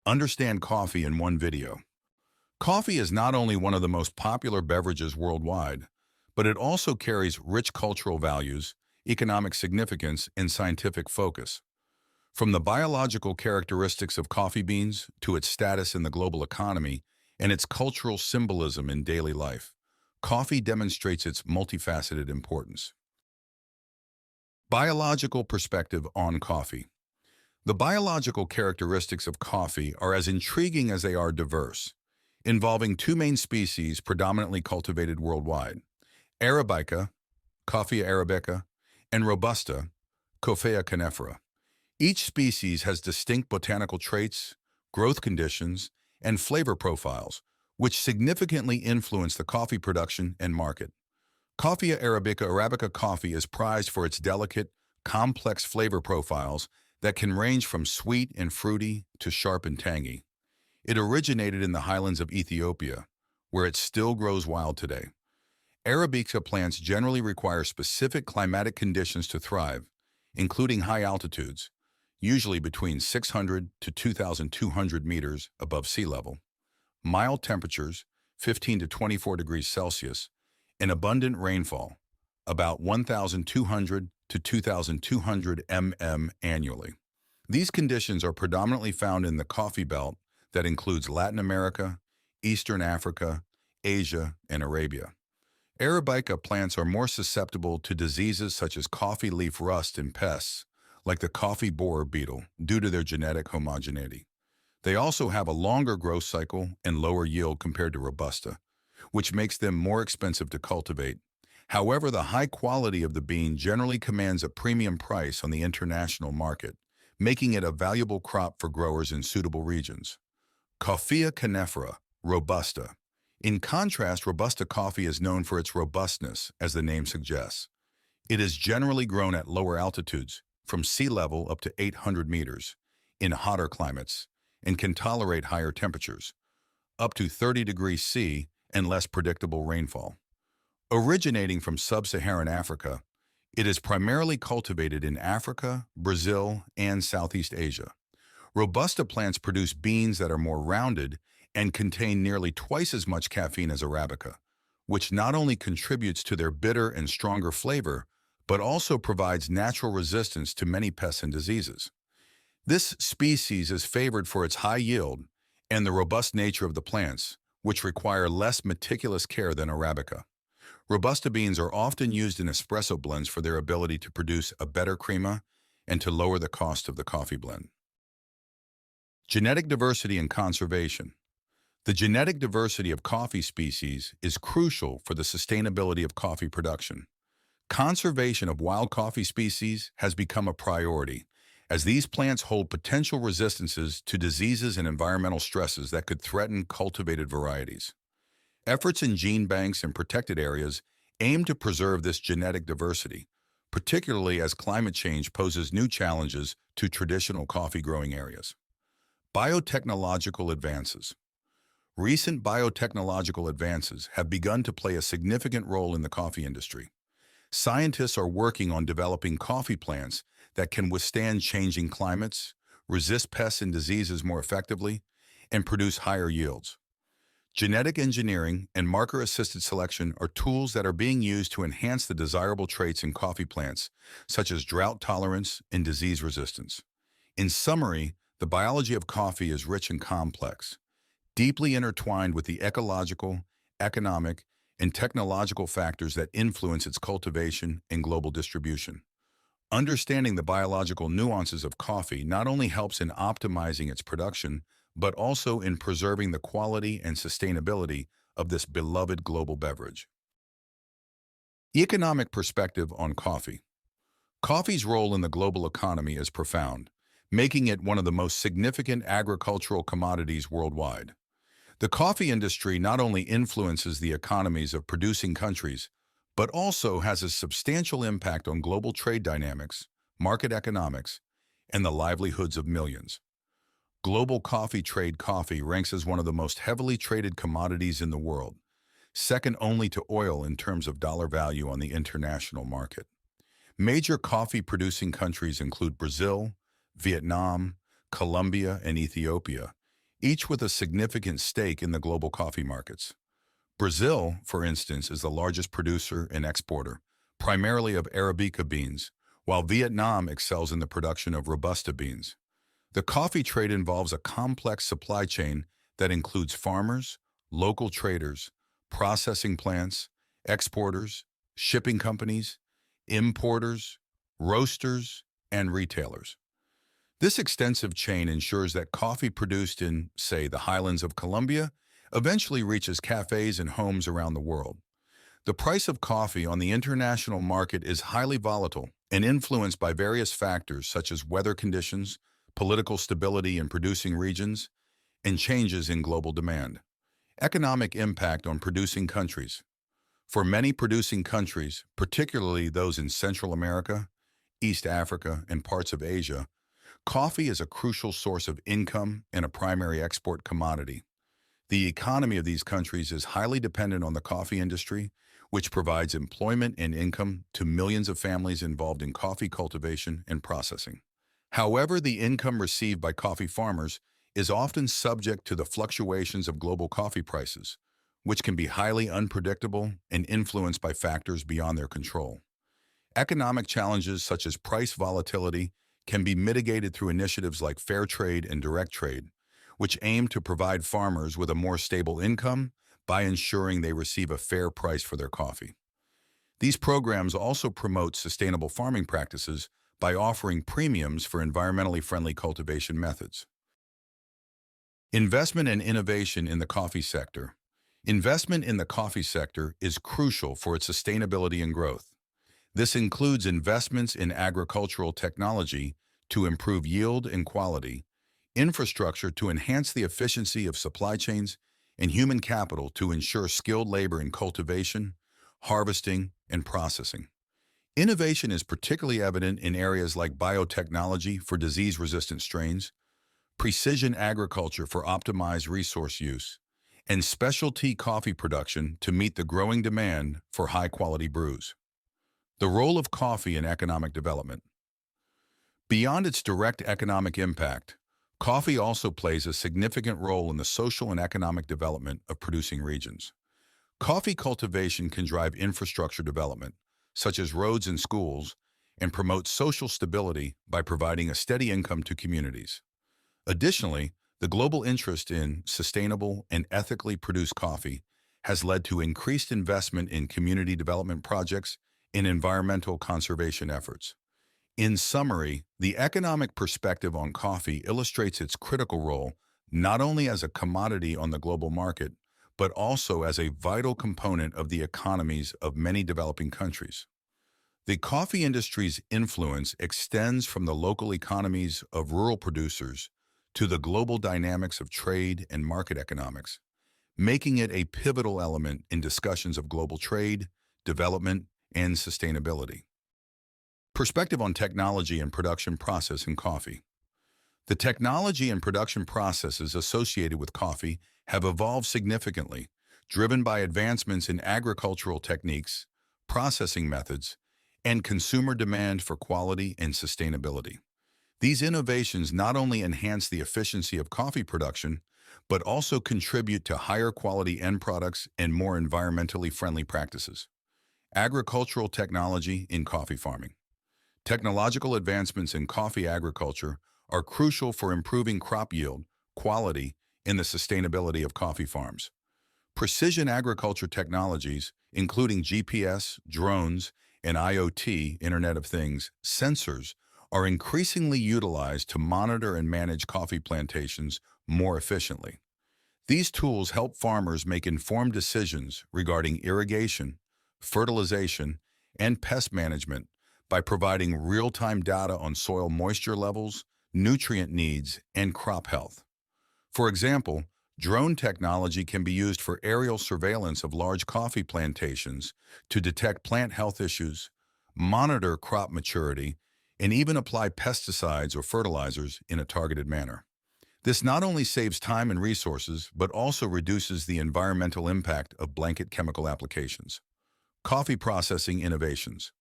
Understand coffee in one video. Coffee is not only one of the most popular beverages worldwide, but it also carries rich cultural values, economic significance, and scientific focus. From the biological characteristics of coffee beans to its status in the global economy and its cultural symbolism in daily life, coffee demonstrates its multifaceted importance. Biological perspective on coffee. The biological characteristics of coffee are as intriguing as they are diverse, involving two main species predominantly cultivated worldwide: Arabica, Coffea arabica, and Robusta, Coffea canephora. Each species has distinct botanical traits, growth conditions, and flavor profiles, which significantly influence the coffee production and market. Coffea Arabica coffee is prized for its delicate, complex flavor profiles that can range from sweet and fruity to sharp and tangy. It originated in the highlands of Ethiopia, where it still grows wild today. Arabica plants generally require specific climatic conditions to thrive, including high altitudes, usually between 600 to 2,200 meters above sea level, mild temperatures, 15 to 24 degrees Celsius, and abundant rainfall, about 1,200 to 2,200 annually. These conditions are predominantly found in the coffee belt that includes Latin America, Eastern Africa, Asia, and Arabia. Arabica plants are more susceptible to diseases such as coffee leaf rust and pests, like the coffee borer beetle, due to their genetic homogeneity. They also have a longer growth cycle and lower yield compared to Robusta, which makes them more expensive to cultivate. However, the high quality of the bean generally commands a premium price on the international market, making it a valuable crop for growers in suitable regions. Coffea canephora, Robusta. In contrast, Robusta coffee is known for its robustness, as the name suggests. It is generally grown at lower altitudes, from sea level up to 800 meters, in hotter climates, and can tolerate higher temperatures, up to 30 degrees C and less predictable rainfall. Originating from sub-Saharan Africa, it is primarily cultivated in Africa, Brazil, and Southeast Asia. Robusta plants produce beans that are more rounded and contain nearly twice as much caffeine as Arabica, which not only contributes to their bitter and stronger flavor, but also provides natural resistance to many pests and diseases. This species is favored for its high yield and the robust nature of the plants, which require less meticulous care than Arabica. Robusta beans are often used in espresso blends for their ability to produce a better crema and to lower the cost of the coffee blend. Genetic diversity and conservation. The genetic diversity of coffee species is crucial for the sustainability of coffee production. Conservation of wild coffee species has become a priority, as these plants hold potential resistances to diseases and environmental stresses that could threaten cultivated varieties. Efforts in gene banks and protected areas aim to preserve this genetic diversity, particularly as climate change poses new challenges to traditional coffee growing areas. Biotechnological advances. Recent biotechnological advances have begun to play a significant role in the coffee industry. Scientists are working on developing coffee plants that can withstand changing climates, resist pests and diseases more effectively, and produce higher yields. Genetic engineering and marker-assisted selection are tools that are being used to enhance the desirable traits in coffee plants, such as drought tolerance and disease resistance. In summary, the biology of coffee is rich and complex, deeply intertwined with the ecological, economic, and technological factors that influence its cultivation and global distribution. Understanding the biological nuances of coffee not only helps in optimizing its production, but also in preserving the quality and sustainability of this beloved global beverage. Economic perspective on coffee. Coffee's role in the global economy is profound, making it one of the most significant agricultural commodities worldwide. The coffee industry not only influences the economies of producing countries, but also has a substantial impact on global trade dynamics, market economics, and the livelihoods of millions. Global coffee trade. Coffee ranks as one of the most heavily traded commodities in the world, second only to oil in terms of dollar value on the international market. Major coffee-producing countries include Brazil, Vietnam, Colombia, and Ethiopia, each with a significant stake in the global coffee markets. Brazil, for instance, is the largest producer and exporter, primarily of Arabica beans, while Vietnam excels in the production of Robusta beans. The coffee trade involves a complex supply chain that includes farmers, local traders, processing plants, exporters, shipping companies, importers, roasters, and retailers. This extensive chain ensures that coffee produced in, say, the highlands of Colombia eventually reaches cafes and homes around the world. The price of coffee on the international market is highly volatile and influenced by various factors such as weather conditions, political stability in producing regions, and changes in global demand. Economic impact on producing countries. For many producing countries, particularly those in Central America, East Africa, and parts of Asia, coffee is a crucial source of income and a primary export commodity. The economy of these countries is highly dependent on the coffee industry, which provides employment and income to millions of families involved in coffee cultivation and processing. However, the income received by coffee farmers is often subject to the fluctuations of global coffee prices, which can be highly unpredictable and influenced by factors beyond their control. Economic challenges such as price volatility can be mitigated through initiatives like fair trade and direct trade, which aim to provide farmers with a more stable income by ensuring they receive a fair price for their coffee. These programs also promote sustainable farming practices by offering premiums for environmentally friendly cultivation methods. Investment and innovation in the coffee sector. Investment in the coffee sector is crucial for its sustainability and growth. This includes investments in agricultural technology to improve yield and quality, infrastructure to enhance the efficiency of supply chains, and human capital to ensure skilled labor in cultivation, harvesting, and processing. Innovation is particularly evident in areas like biotechnology for disease-resistant strains, precision agriculture for optimized resource use, and specialty coffee production to meet the growing demand for high-quality brews. The role of coffee in economic development. Beyond its direct economic impact, coffee also plays a significant role in the social and economic development of producing regions. Coffee cultivation can drive infrastructure development, such as roads and schools, and promote social stability by providing a steady income to communities. Additionally, the global interest in sustainable and ethically produced coffee has led to increased investment in community development projects and environmental conservation efforts. In summary, the economic perspective on coffee illustrates its critical role not only as a commodity on the global market, but also as a vital component of the economies of many developing countries. The coffee industry's influence extends from the local economies of rural producers to the global dynamics of trade and market economics, making it a pivotal element in discussions of global trade, development, and sustainability. Perspective on technology and production process in coffee. The technology and production processes associated with coffee have evolved significantly, driven by advancements in agricultural techniques, processing methods, and consumer demand for quality and sustainability. These innovations not only enhance the efficiency of coffee production, but also contribute to higher quality end products and more environmentally friendly practices. Agricultural technology in coffee farming. Technological advancements in coffee agriculture are crucial for improving crop yield, quality, and the sustainability of coffee farms. Precision agriculture technologies, including GPS, drones, and IoT, Internet of Things, sensors, are increasingly utilized to monitor and manage coffee plantations more efficiently. These tools help farmers make informed decisions regarding irrigation, fertilization, and pest management by providing real-time data on soil moisture levels, nutrient needs, and crop health. For example, drone technology can be used for aerial surveillance of large coffee plantations to detect plant health issues, monitor crop maturity, and even apply pesticides or fertilizers in a targeted manner. This not only saves time and resources, but also reduces the environmental impact of blanket chemical applications. Coffee processing innovations.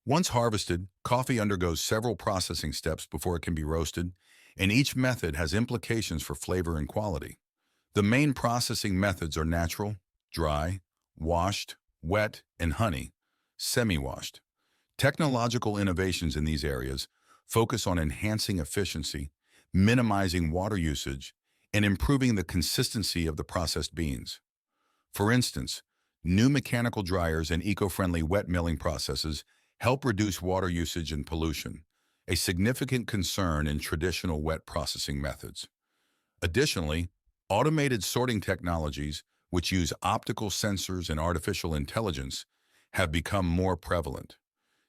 Once harvested, coffee undergoes several processing steps before it can be roasted, and each method has implications for flavor and quality. The main processing methods are natural, dry, washed, wet, and honey, semi-washed. Technological innovations in these areas focus on enhancing efficiency, minimizing water usage, and improving the consistency of the processed beans. For instance, new mechanical dryers and eco-friendly wet milling processes help reduce water usage and pollution, a significant concern in traditional wet processing methods. Additionally, automated sorting technologies, which use optical sensors and artificial intelligence, have become more prevalent.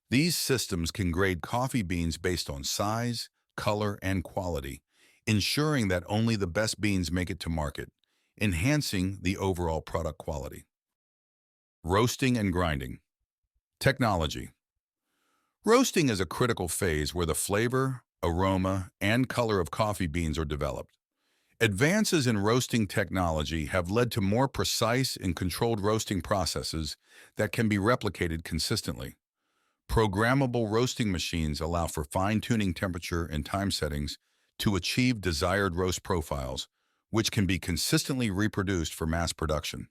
These systems can grade coffee beans based on size, color, and quality, ensuring that only the best beans make it to market, enhancing the overall product quality. Roasting and grinding. Technology. Roasting is a critical phase where the flavor, aroma, and color of coffee beans are developed. Advances in roasting technology have led to more precise and controlled roasting processes that can be replicated consistently. Programmable roasting machines allow for fine-tuning temperature and time settings to achieve desired roast profiles, which can be consistently reproduced for mass production.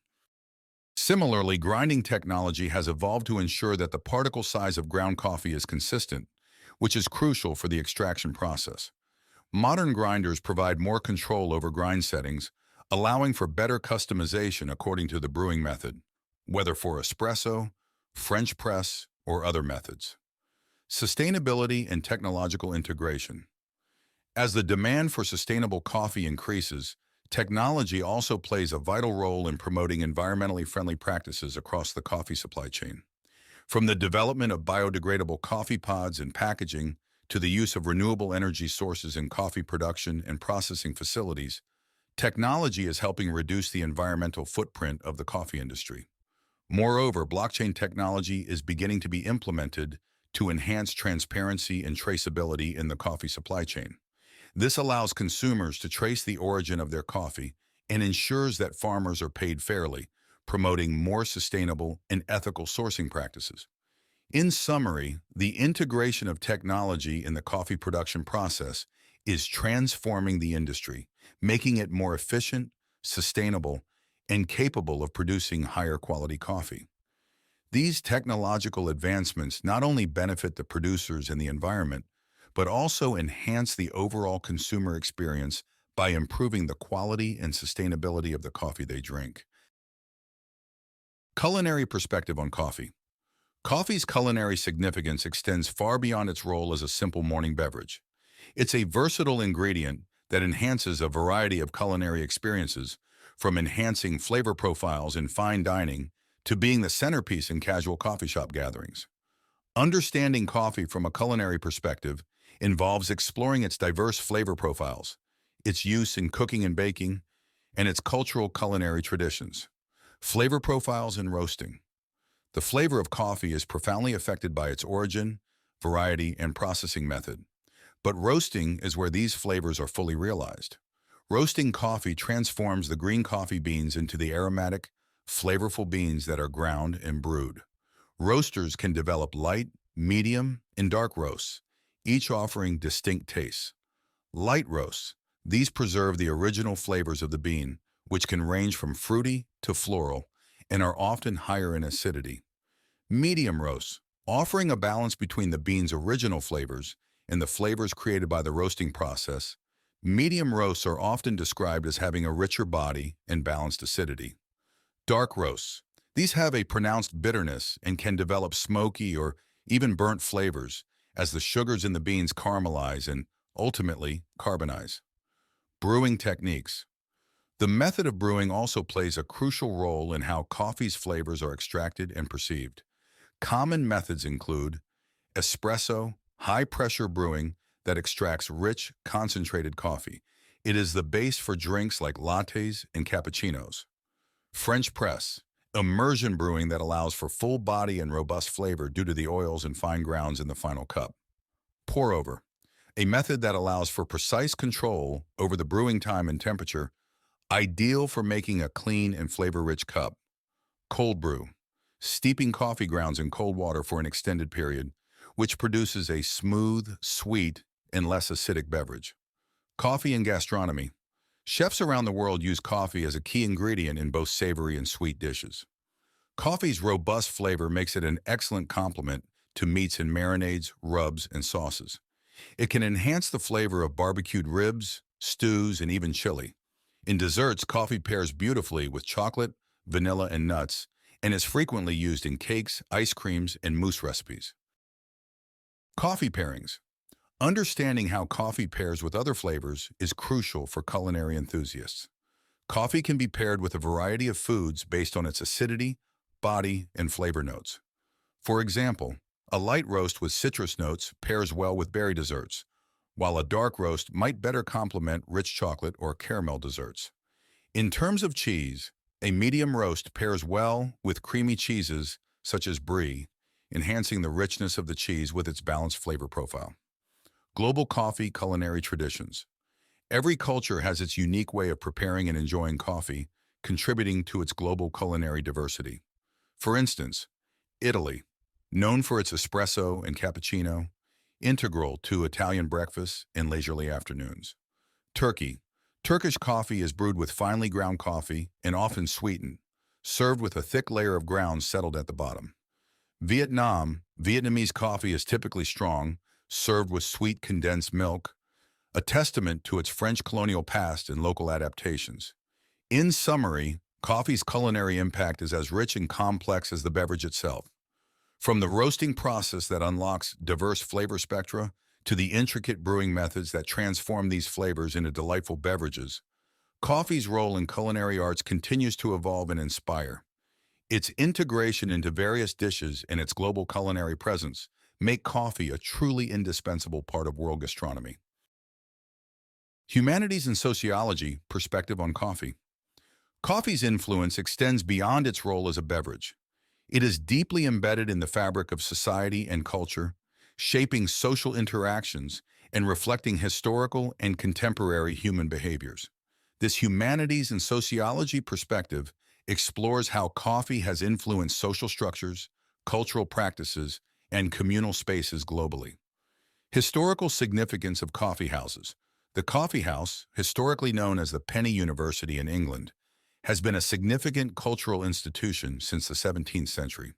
Similarly, grinding technology has evolved to ensure that the particle size of ground coffee is consistent, which is crucial for the extraction process. Modern grinders provide more control over grind settings, allowing for better customization according to the brewing method, whether for espresso, French press, or other methods. Sustainability and technological integration. As the demand for sustainable coffee increases, technology also plays a vital role in promoting environmentally friendly practices across the coffee supply chain. From the development of biodegradable coffee pods and packaging to the use of renewable energy sources in coffee production and processing facilities, technology is helping reduce the environmental footprint of the coffee industry. Moreover, blockchain technology is beginning to be implemented to enhance transparency and traceability in the coffee supply chain. This allows consumers to trace the origin of their coffee and ensures that farmers are paid fairly, promoting more sustainable and ethical sourcing practices. In summary, the integration of technology in the coffee production process is transforming the industry, making it more efficient, sustainable, and capable of producing higher quality coffee. These technological advancements not only benefit the producers and the environment, but also enhance the overall consumer experience by improving the quality and sustainability of the coffee they drink. Culinary perspective on coffee. Coffee's culinary significance extends far beyond its role as a simple morning beverage. It's a versatile ingredient that enhances a variety of culinary experiences, from enhancing flavor profiles in fine dining to being the centerpiece in casual coffee shop gatherings. Understanding coffee from a culinary perspective involves exploring its diverse flavor profiles, its use in cooking and baking, and its cultural culinary traditions. Flavor profiles and roasting. The flavor of coffee is profoundly affected by its origin, variety, and processing method. But roasting is where these flavors are fully realized. Roasting coffee transforms the green coffee beans into the aromatic, flavorful beans that are ground and brewed. Roasters can develop light, medium, and dark roasts, each offering distinct tastes. Light roasts. These preserve the original flavors of the bean, which can range from fruity to floral, and are often higher in acidity. Medium roasts, offering a balance between the bean's original flavors and the flavors created by the roasting process. Medium roasts are often described as having a richer body and balanced acidity. Dark roasts. These have a pronounced bitterness and can develop smoky or even burnt flavors as the sugars in the beans caramelize and, ultimately, carbonize. Brewing techniques. The method of brewing also plays a crucial role in how coffee's flavors are extracted and perceived. Common methods include espresso, high-pressure brewing that extracts rich, concentrated coffee. It is the base for drinks like lattes and cappuccinos. French press, immersion brewing that allows for full body and robust flavor due to the oils and fine grounds in the final cup. Pour over, a method that allows for precise control over the brewing time and temperature, ideal for making a clean and flavor-rich cup. Cold brew, steeping coffee grounds in cold water for an extended period, which produces a smooth, sweet, and less acidic beverage. Coffee and gastronomy. Chefs around the world use coffee as a key ingredient in both savory and sweet dishes. Coffee's robust flavor makes it an excellent complement to meats in marinades, rubs, and sauces. It can enhance the flavor of barbecued ribs, stews, and even chili. In desserts, coffee pairs beautifully with chocolate, vanilla, and nuts, and is frequently used in cakes, ice creams, and mousse recipes. Coffee pairings. Understanding how coffee pairs with other flavors is crucial for culinary enthusiasts. Coffee can be paired with a variety of foods based on its acidity, body, and flavor notes. For example, a light roast with citrus notes pairs well with berry desserts, while a dark roast might better complement rich chocolate or caramel desserts. In terms of cheese, a medium roast pairs well with creamy cheeses such as brie, enhancing the richness of the cheese with its balanced flavor profile. Global coffee culinary traditions. Every culture has its unique way of preparing and enjoying coffee, contributing to its global culinary diversity. For instance, Italy, known for its espresso and cappuccino, integral to Italian breakfasts and leisurely afternoons. Turkey. Turkish coffee is brewed with finely ground coffee and often sweetened, served with a thick layer of grounds settled at the bottom. Vietnam. Vietnamese coffee is typically strong, served with sweet condensed milk, a testament to its French colonial past and local adaptations. In summary, coffee's culinary impact is as rich and complex as the beverage itself. From the roasting process that unlocks diverse flavor spectra to the intricate brewing methods that transform these flavors into delightful beverages, coffee's role in culinary arts continues to evolve and inspire. Its integration into various dishes and its global culinary presence make coffee a truly indispensable part of world gastronomy. Humanities and sociology perspective on coffee. Coffee's influence extends beyond its role as a beverage. It is deeply embedded in the fabric of society and culture, shaping social interactions and reflecting historical and contemporary human behaviors. This humanities and sociology perspective explores how coffee has influenced social structures, cultural practices, and communal spaces globally. Historical significance of coffee houses. The coffee house, historically known as the Penny University in England, has been a significant cultural institution since the 17th century.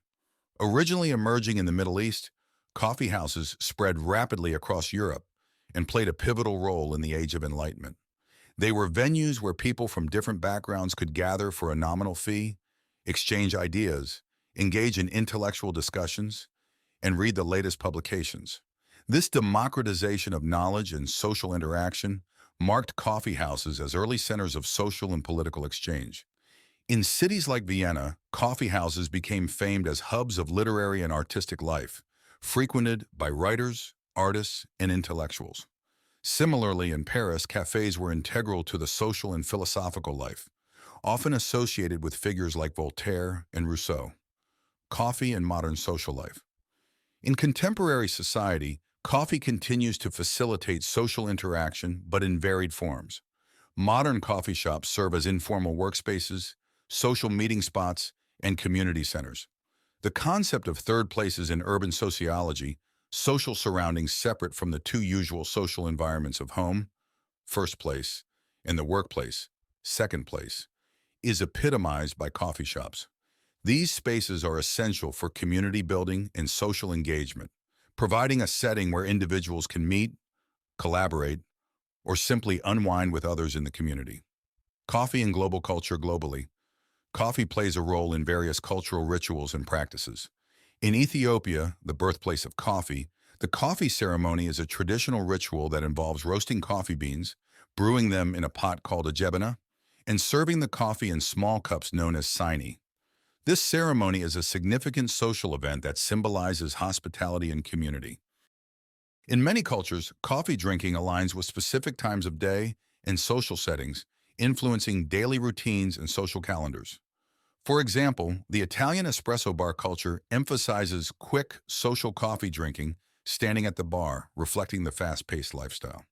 Originally emerging in the Middle East, coffee houses spread rapidly across Europe and played a pivotal role in the Age of Enlightenment. They were venues where people from different backgrounds could gather for a nominal fee, exchange ideas, engage in intellectual discussions, and read the latest publications. This democratization of knowledge and social interaction marked coffee houses as early centers of social and political exchange. In cities like Vienna, coffee houses became famed as hubs of literary and artistic life, frequented by writers, artists, and intellectuals. Similarly, in Paris, cafes were integral to the social and philosophical life, often associated with figures like Voltaire and Rousseau. Coffee and modern social life. In contemporary society, coffee continues to facilitate social interaction, but in varied forms. Modern coffee shops serve as informal workspaces, social meeting spots, and community centers. The concept of third places in urban sociology, social surroundings separate from the two usual social environments of home, first place, and the workplace, second place, is epitomized by coffee shops. These spaces are essential for community building and social engagement, providing a setting where individuals can meet, collaborate, or simply unwind with others in the community. Coffee and global culture globally. Coffee plays a role in various cultural rituals and practices. In Ethiopia, the birthplace of coffee, the coffee ceremony is a traditional ritual that involves roasting coffee beans, brewing them in a pot called a jebana, and serving the coffee in small cups known as sini. This ceremony is a significant social event that symbolizes hospitality and community. In many cultures, coffee drinking aligns with specific times of day and social settings, influencing daily routines and social calendars. For example, the Italian espresso bar culture emphasizes quick social coffee drinking, standing at the bar, reflecting the fast-paced lifestyle.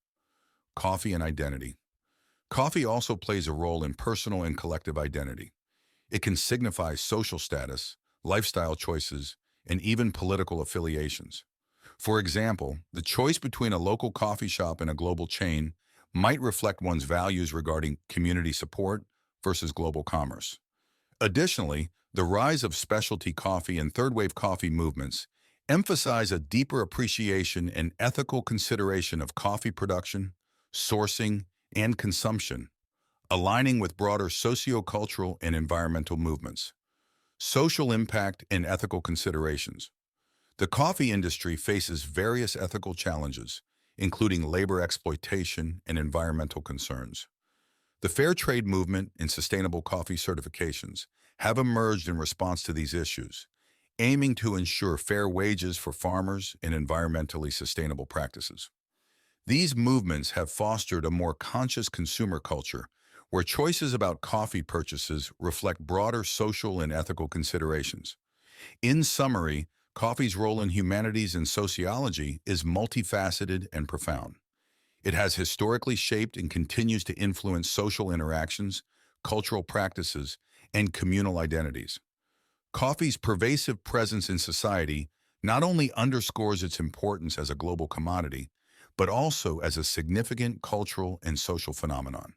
Coffee and identity. Coffee also plays a role in personal and collective identity. It can signify social status, lifestyle choices, and even political affiliations. For example, the choice between a local coffee shop and a global chain might reflect one's values regarding community support versus global commerce. Additionally, the rise of specialty coffee and third-wave coffee movements emphasize a deeper appreciation and ethical consideration of coffee production, sourcing, and consumption, aligning with broader sociocultural and environmental movements. Social impact and ethical considerations. The coffee industry faces various ethical challenges, including labor exploitation and environmental concerns. The fair trade movement and sustainable coffee certifications have emerged in response to these issues, aiming to ensure fair wages for farmers and environmentally sustainable practices. These movements have fostered a more conscious consumer culture where choices about coffee purchases reflect broader social and ethical considerations. In summary, coffee's role in humanities and sociology is multifaceted and profound. It has historically shaped and continues to influence social interactions, cultural practices, and communal identities. Coffee's pervasive presence in society not only underscores its importance as a global commodity, but also as a significant cultural and social phenomenon.